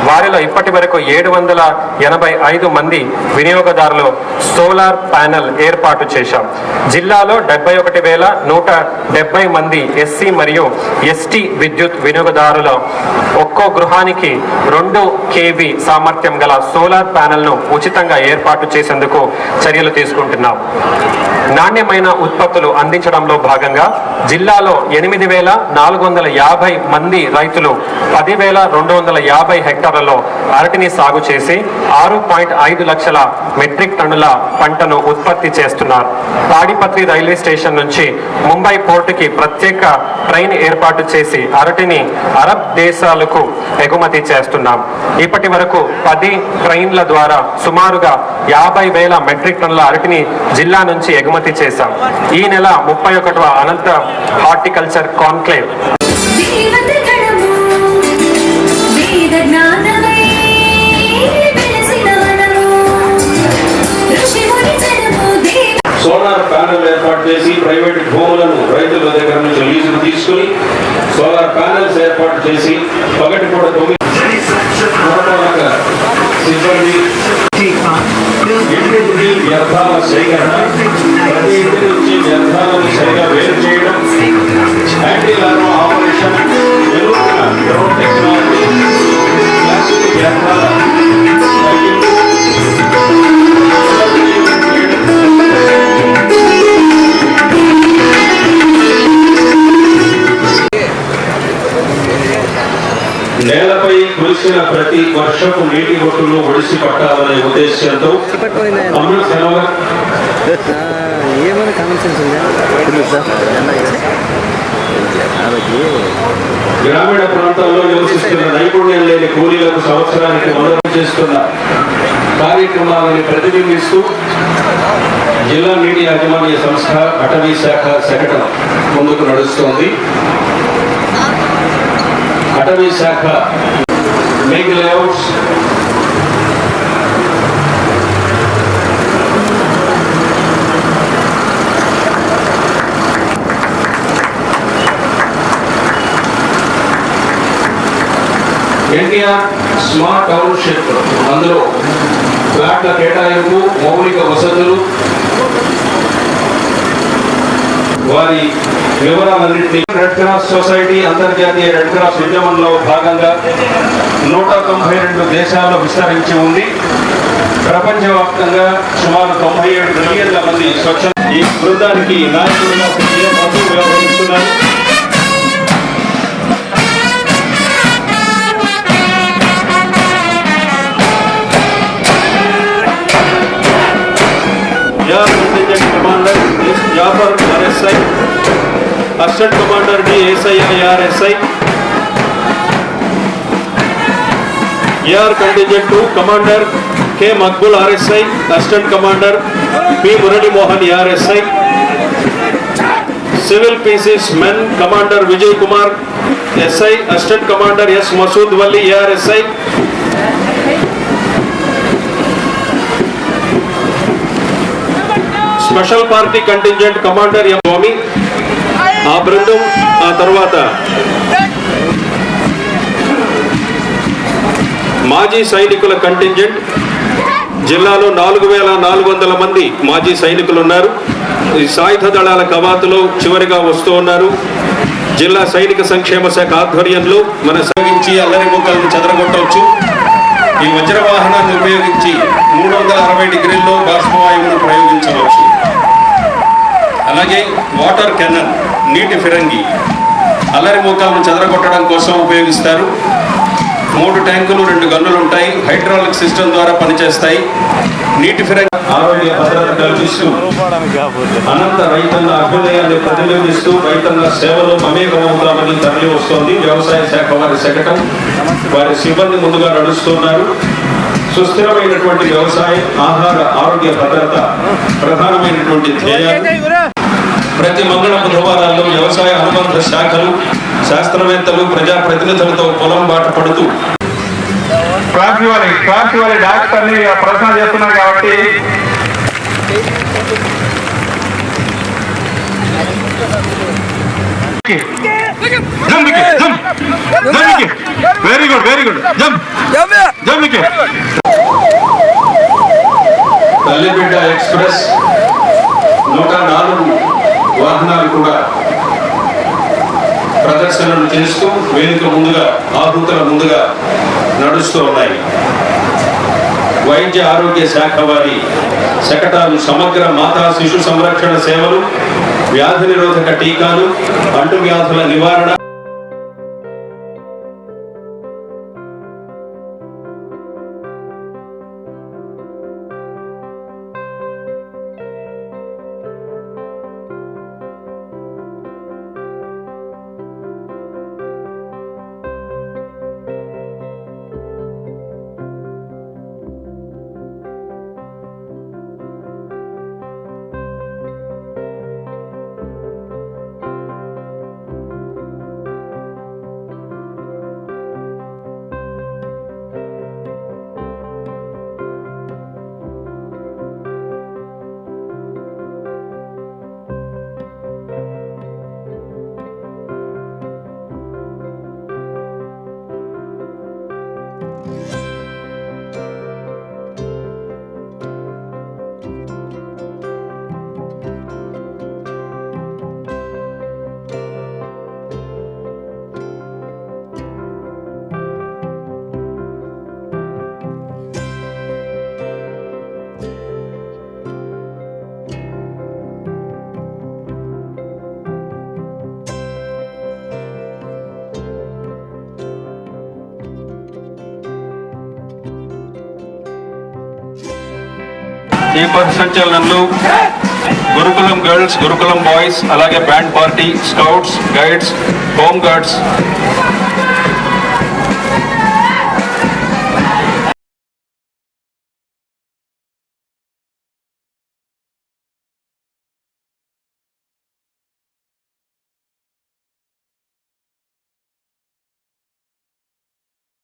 వారిలో ఇప్పటి వరకు 785 మంది వినియోగదారులు సోలార్ ప్యానెల్ ఏర్పాటు చేశాం. జిల్లాలో 71,170 మంది ఎస్సీ మరియు ఎస్టీ విద్యుత్ వినియోగదారుల ఒక్కో గృహానికి 2 kV సామర్థ్యం గల సోలార్ ప్యానెల్ను ఉచితంగా ఏర్పాటు చేసేందుకు చర్యలు తీసుకుంటున్నాం. నాణ్యమైన ఉత్పత్తులు అందించడంలో భాగంగా జిల్లాలో 8,450 మంది రైతులు 10,250 హెక్టార్లలో అరటిని సాగు చేసి 6.5 లక్షల మెట్రిక్ టన్నుల పంటను ఉత్పత్తి చేస్తున్నారు. తాడిపత్రి రైల్వే స్టేషన్ నుంచి ముంబై పోర్టుకి ప్రత్యేక ట్రైన్ ఏర్పాటు చేసి అరటిని అరబ్ దేశాలకు ఎగుమతి చేస్తున్నాం. ఇప్పటి వరకు 10 ట్రైన్ల ద్వారా సుమారుగా 50,000 మెట్రిక్ టన్నుల అరటిని జిల్లా నుంచి ఎగుమతి చేశాం. ఈ నెల 31వ అనంత హార్టికల్చర్ కాన్క్లేవ్ సోలార్ ప్యానెల్ ఏర్పాటు చేసి ప్రైవేట్ భూములను రైతుల దగ్గర నుంచి లీజుకు తీసుకుని సోలార్ ప్యానెల్స్ ఏర్పాటు చేసి పగటి కూడా 9 సిబ్బంది ఇంటింటికి వ్యర్థాల సేకరణ, ప్రతి ఇంటి నుంచి వ్యర్థాలను సరిగా వేరు చేయడం, యాంటీ లార్వా ఆపరేషన్, మెరుగైన డ్రోన్ టెక్నాలజీ, ప్లాస్టిక్ వ్యర్థాల నేలపై కురిసిన ప్రతి వర్షపు నీటి బొట్టును ఒడిసి పట్టాలనే ఉద్దేశంతో గ్రామీణ ప్రాంతాల్లో నివసిస్తున్న నైపుణ్యం లేని కూలీలకు సంవత్సరానికి మొదలు చేస్తున్న కార్యక్రమాలను ప్రతిబింబిస్తూ జిల్లా నీటి యాజమాన్య సంస్థ అటవీ శాఖ శకటం ముందుకు నడుస్తోంది. అటవీ శాఖ make layouts, NTR smart township, అందులో ఫ్లాట్ల కేటాయింపు, మౌలిక వసతులు, వారి వివరాలన్నింటినీ రెడ్ క్రాస్ సొసైటీ అంతర్జాతీయ రెడ్ క్రాస్ ఉద్యమంలో భాగంగా 192 దేశాల్లో విస్తరించి ఉంది. ప్రపంచవ్యాప్తంగా సుమారు 97 మిలియన్ల మంది స్వచ్ఛంద ఈ బృందానికి నాయకులుగా వ్యవహరిస్తున్నారు. Commander Jafar RSI, assistant commander DSI RSI, AR contingent 2 commander K Maqbool RSI, assistant commander P Murali Mohan RSI, civil pieces men commander Vijay Kumar SI, assistant commander S Masood Wali RSI, special party contingent commander M Swamy, ఆ బృందం ఆ తర్వాత మాజీ సైనికుల కంటింజెంట్. జిల్లాలో 4,400 మంది మాజీ సైనికులు ఉన్నారు. ఈ సాయుధ దళాల కవాతులో చివరిగా వస్తూ ఉన్నారు. జిల్లా సైనిక సంక్షేమ శాఖ ఆధ్వర్యంలో మన సాగించి అల్లరి ముక్కలను చెదరగొట్టవచ్చు. ఈ వజ్ర వాహనాన్ని ఉపయోగించి 360 డిగ్రీల్లో బాష్పవాయువును ప్రయోగించవచ్చు. అలాగే వాటర్ కెనన్, నీటి ఫిరంగి అల్లరి మూకలను చెదరగొట్టడం కోసం ఉపయోగిస్తారు. 3 ట్యాంకులు 2 గన్నులు ఉంటాయి. హైడ్రాలిక్ సిస్టమ్ ద్వారా పనిచేస్తాయి. నీటి ఫిరంగి ఆరోగ్య భద్రత కల్పిస్తూ అనంత రైతన్న అభ్యుదయాన్ని ప్రతిబింబిస్తూ రైతన్న సేవలో మమేకమవుతామని తరలి వస్తోంది. వ్యవసాయ శాఖ వారి శకటం, వారి సిబ్బంది ముందుగా నడుస్తున్నారు. సుస్థిరమైనటువంటి వ్యవసాయం, ఆహార ఆరోగ్య భద్రత ప్రధానమైనటువంటి ధ్యేయాలు. ప్రతి మంగళ బుధవారాల్లో వ్యవసాయ అనుబంధ శాఖలు, శాస్త్రవేత్తలు, ప్రజాప్రతినిధులతో పొలం బాట పడుతూ ట్రాఫిక్ వాళ్ళ డాక్టర్ని ప్రశ్న చేస్తున్నారు కాబట్టి వెరీ గుడ్ జంప్ తల్లిబిడ్డ ఎక్స్ప్రెస్ 104 వాహనాలు కూడా ప్రదర్శనలు చేస్తూ వేదిక ముందుగా ఆహుతుల ముందుగా నడుస్తూ ఉన్నాయి. వైద్య ఆరోగ్య శాఖ వారి శకటాలు సమగ్ర మాతా శిశు సంరక్షణ సేవలు, వ్యాధి నిరోధక టీకాలు, అంటువ్యాధుల నివారణ, ఈ పథ సంచలనంలో గురుకులం గర్ల్స్, గురుకులం బాయ్స్, అలాగే band party, scouts, guides, home guards